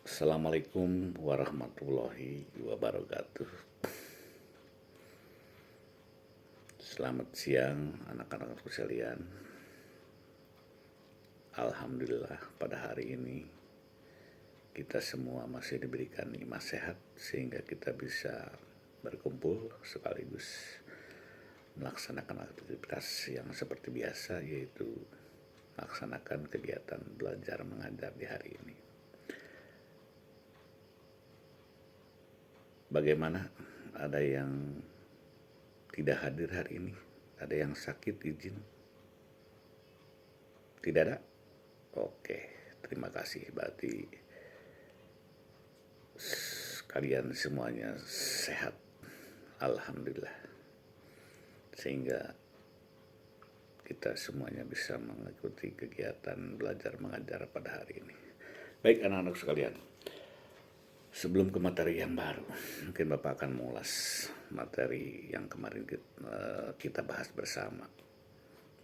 Assalamualaikum warahmatullahi wabarakatuh. Selamat siang anak-anak sekalian. Alhamdulillah pada hari ini kita semua masih diberikan nikmat sehat sehingga kita bisa berkumpul sekaligus melaksanakan aktivitas yang seperti biasa, yaitu melaksanakan kegiatan belajar mengajar di hari ini. Bagaimana? Ada yang tidak hadir hari ini? Ada yang sakit izin? Tidak ada? Oke, terima kasih. Berarti kalian semuanya sehat, alhamdulillah, sehingga kita semuanya bisa mengikuti kegiatan belajar mengajar pada hari ini. Baik anak-anak sekalian, sebelum ke materi yang baru, mungkin Bapak akan mengulas materi yang kemarin kita bahas bersama.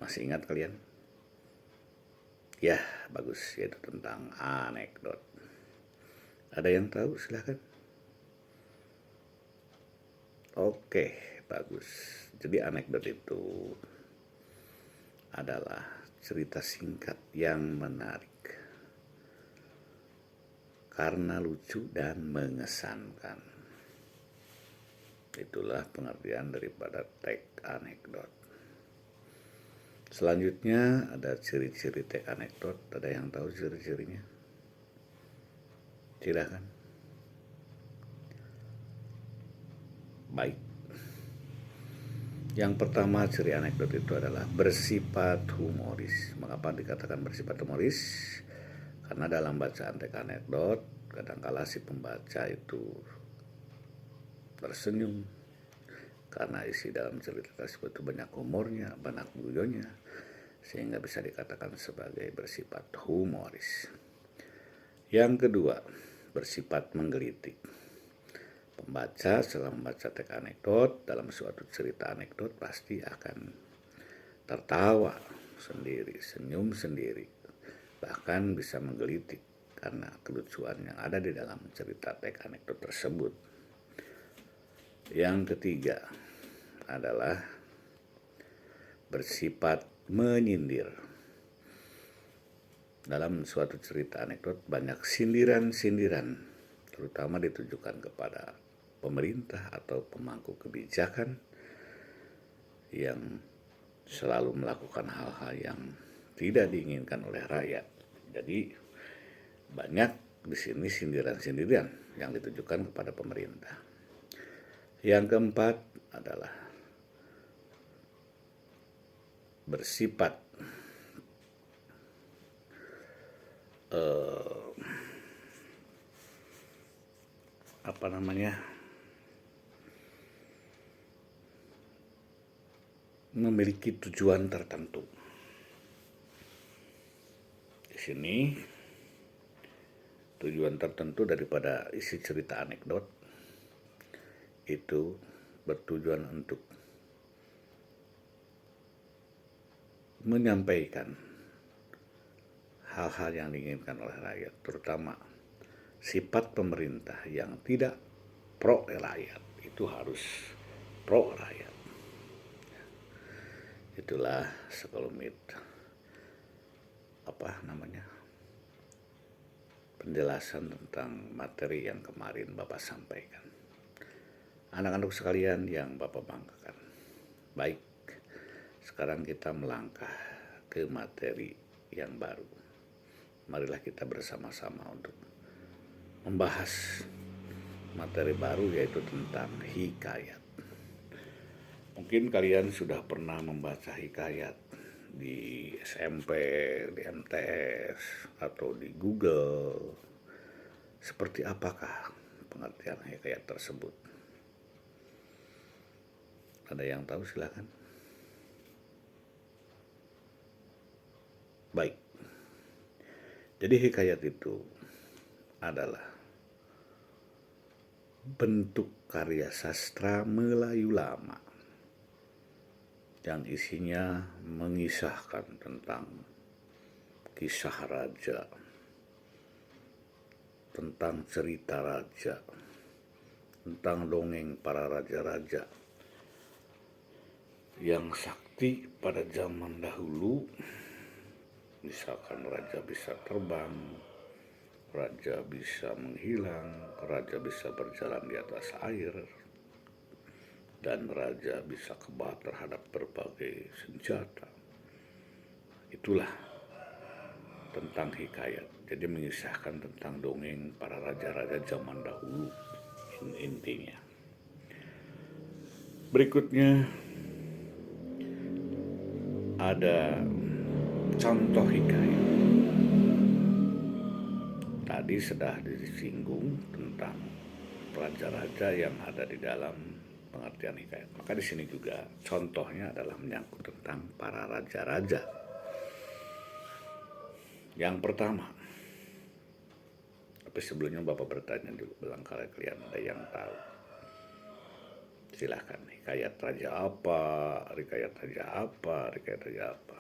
Masih ingat kalian? Ya, bagus, yaitu tentang anekdot. Ada yang tahu? Silahkan. Oke, bagus. Jadi anekdot itu adalah cerita singkat yang menarik karena lucu dan mengesankan. Itulah pengertian daripada teks anekdot. Selanjutnya ada ciri-ciri teks anekdot. Ada yang tahu ciri-cirinya? Silakan. Baik. Yang pertama, ciri anekdot itu adalah bersifat humoris. Mengapa dikatakan bersifat humoris? Karena dalam bacaan teks anekdot, kadangkala si pembaca itu tersenyum karena isi dalam cerita tersebut itu banyak humornya, banyak guyonnya, sehingga bisa dikatakan sebagai bersifat humoris. Yang kedua, bersifat menggelitik. Pembaca setelah membaca teks anekdot dalam suatu cerita anekdot pasti akan tertawa sendiri, senyum sendiri, bahkan bisa menggelitik karena kelucuan yang ada di dalam cerita teks anekdot tersebut. Yang ketiga adalah bersifat menyindir. Dalam suatu cerita anekdot banyak sindiran-sindiran, terutama ditujukan kepada pemerintah atau pemangku kebijakan yang selalu melakukan hal-hal yang tidak diinginkan oleh rakyat. Jadi banyak di sini sindiran-sindiran yang ditujukan kepada pemerintah. Yang keempat adalah bersifat memiliki tujuan tertentu. Di sini tujuan tertentu daripada isi cerita anekdot itu bertujuan untuk menyampaikan hal-hal yang diinginkan oleh rakyat, terutama sifat pemerintah yang tidak pro rakyat itu harus pro rakyat. Itulah sekelumit penjelasan tentang materi yang kemarin Bapak sampaikan. Anak-anak sekalian yang Bapak banggakan. Baik, sekarang kita melangkah ke materi yang baru. Marilah kita bersama-sama untuk membahas materi baru, yaitu tentang hikayat. Mungkin kalian sudah pernah membaca hikayat di SMP, di MTS, atau di Google. Seperti apakah pengertian hikayat tersebut? Ada yang tahu? Silakan. Baik. Jadi hikayat itu adalah bentuk karya sastra Melayu lama yang isinya mengisahkan tentang kisah raja, tentang cerita raja, tentang dongeng para raja-raja yang sakti pada zaman dahulu. Misalkan raja bisa terbang, raja bisa menghilang, raja bisa berjalan di atas air, dan raja bisa kebal terhadap berbagai senjata. Itulah tentang hikayat. Jadi mengisahkan tentang dongeng para raja-raja zaman dahulu intinya. Berikutnya ada contoh hikayat. Tadi sudah disinggung tentang raja-raja yang ada di dalam pengertian hikayat. Maka di sini juga contohnya adalah menyangkut tentang para raja-raja. Yang pertama, tapi sebelumnya Bapak bertanya dulu, barangkali kalian ada yang tahu. Silahkan, hikayat raja apa, hikayat raja apa, hikayat raja apa.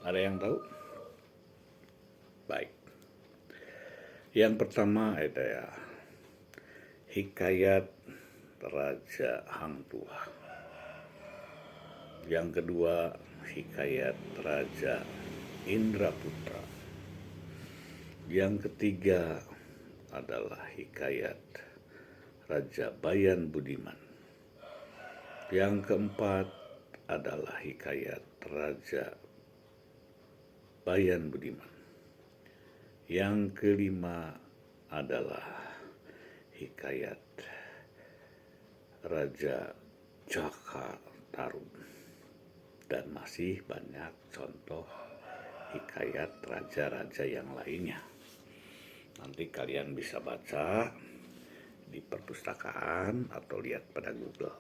Ada yang tahu? Baik. Yang pertama ada hikayat Raja Hang Tuah. Yang kedua hikayat Raja Indraputra. Yang ketiga adalah hikayat Raja Bayan Budiman. Yang keempat adalah hikayat Raja Bayan Budiman. Yang kelima adalah hikayat Raja Jaka Tarub. Dan masih banyak contoh hikayat raja-raja yang lainnya. Nanti kalian bisa baca di perpustakaan atau lihat pada Google.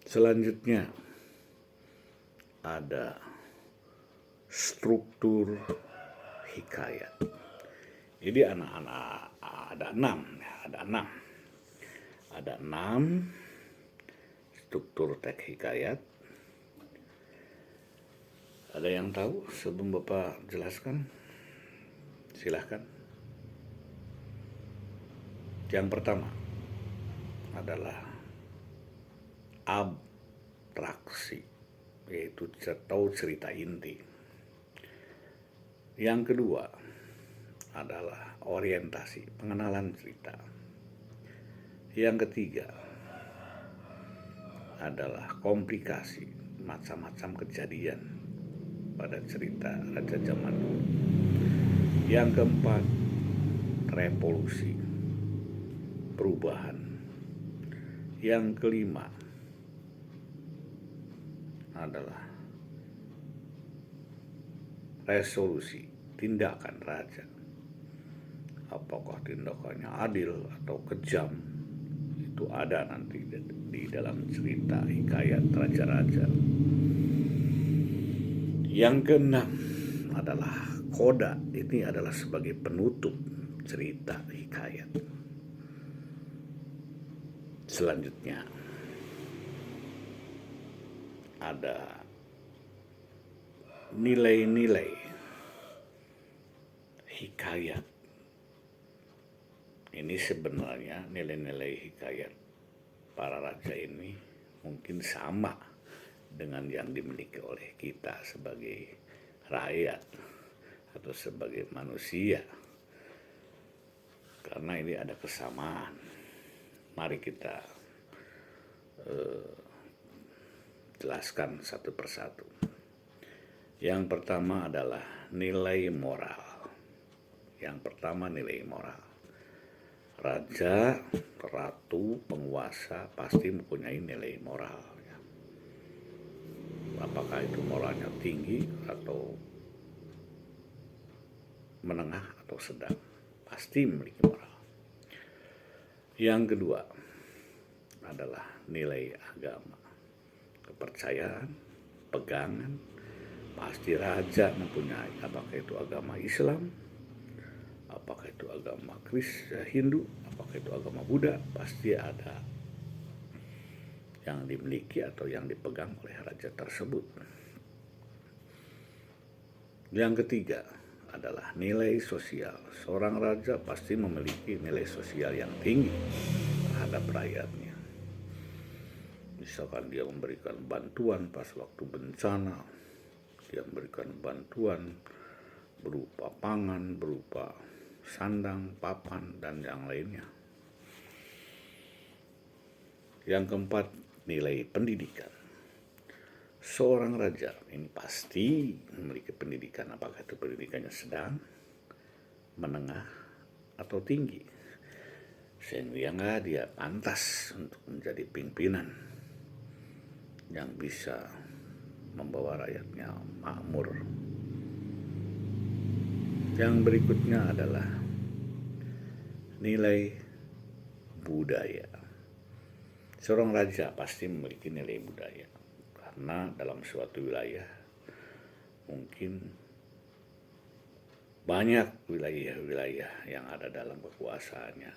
Selanjutnya ada struktur hikayat. Jadi anak-anak ada enam struktur teks hikayat. Ada yang tahu sebelum Bapak jelaskan? Silahkan. Yang pertama adalah abstraksi, yaitu cerita inti. Yang kedua adalah orientasi, pengenalan cerita. Yang ketiga adalah komplikasi, macam-macam kejadian pada cerita raja zaman dulu. Yang keempat, revolusi, perubahan. Yang kelima adalah resolusi, tindakan raja. Apakah tindakannya adil atau kejam, itu ada nanti di dalam cerita hikayat raja-raja. Yang keenam adalah koda. Ini adalah sebagai penutup cerita hikayat. Selanjutnya ada nilai-nilai hikayat. Ini sebenarnya nilai-nilai hikayat para raja ini mungkin sama dengan yang dimiliki oleh kita sebagai rakyat atau sebagai manusia, karena ini ada kesamaan. Mari kita jelaskan satu persatu. Yang pertama adalah nilai moral. Raja, ratu, penguasa pasti mempunyai nilai moral. Apakah itu moralnya tinggi atau menengah atau sedang, pasti memiliki moral. Yang kedua adalah nilai agama, kepercayaan, pegangan. Pasti raja mempunyai, apakah itu agama Islam, apakah itu agama Hindu, apakah itu agama Buddha, pasti ada yang dimiliki atau yang dipegang oleh raja tersebut. Yang ketiga adalah nilai sosial. Seorang raja pasti memiliki nilai sosial yang tinggi terhadap rakyatnya. Misalkan dia memberikan bantuan pas waktu bencana, dia memberikan bantuan berupa pangan, berupa sandang, papan, dan yang lainnya. Yang keempat, nilai pendidikan. Seorang raja ini pasti memiliki pendidikan, apakah itu pendidikannya sedang, menengah, atau tinggi, sehingga dia pantas untuk menjadi pimpinan yang bisa membawa rakyatnya makmur. Yang berikutnya adalah nilai budaya. Seorang raja pasti memiliki nilai budaya, karena dalam suatu wilayah mungkin banyak wilayah-wilayah yang ada dalam kekuasaannya,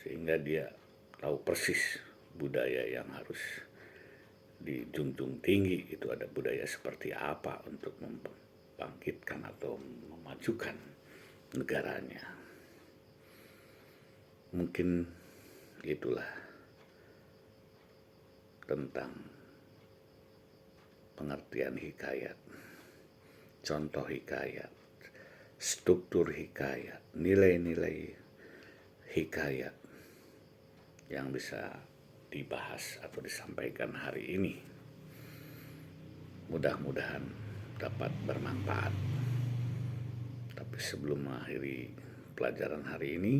sehingga dia tahu persis budaya yang harus dijunjung tinggi. Itu ada budaya seperti apa untuk membangkitkan atau memajukan negaranya. Mungkin itulah tentang pengertian hikayat, contoh hikayat, struktur hikayat, nilai-nilai hikayat yang bisa dibahas atau disampaikan hari ini. Mudah-mudahan dapat bermanfaat. Tapi sebelum mengakhiri pelajaran hari ini,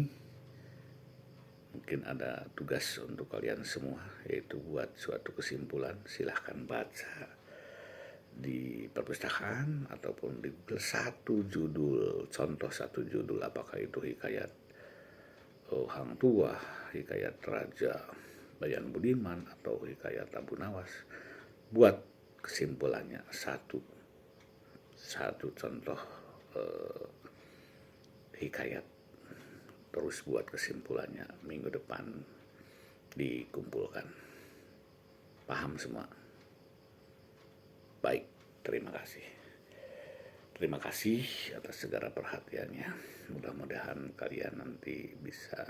mungkin ada tugas untuk kalian semua, yaitu buat suatu kesimpulan. Silahkan baca di perpustakaan ataupun di Google satu judul, contoh satu judul, apakah itu hikayat Hang Tuah, hikayat Raja Bayan Budiman, atau hikayat Abu Nawas. Buat kesimpulannya satu contoh hikayat, terus buat kesimpulannya minggu depan dikumpulkan. Paham semua? Baik, terima kasih. Terima kasih atas segala perhatiannya. Mudah-mudahan kalian nanti bisa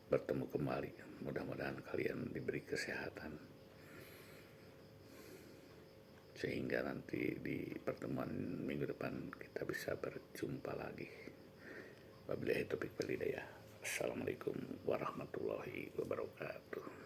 bertemu kembali. Mudah-mudahan kalian diberi kesehatan, sehingga nanti di pertemuan minggu depan kita bisa berjumpa lagi. Wabillahi taufiq wal hidayah. Assalamualaikum warahmatullahi wabarakatuh.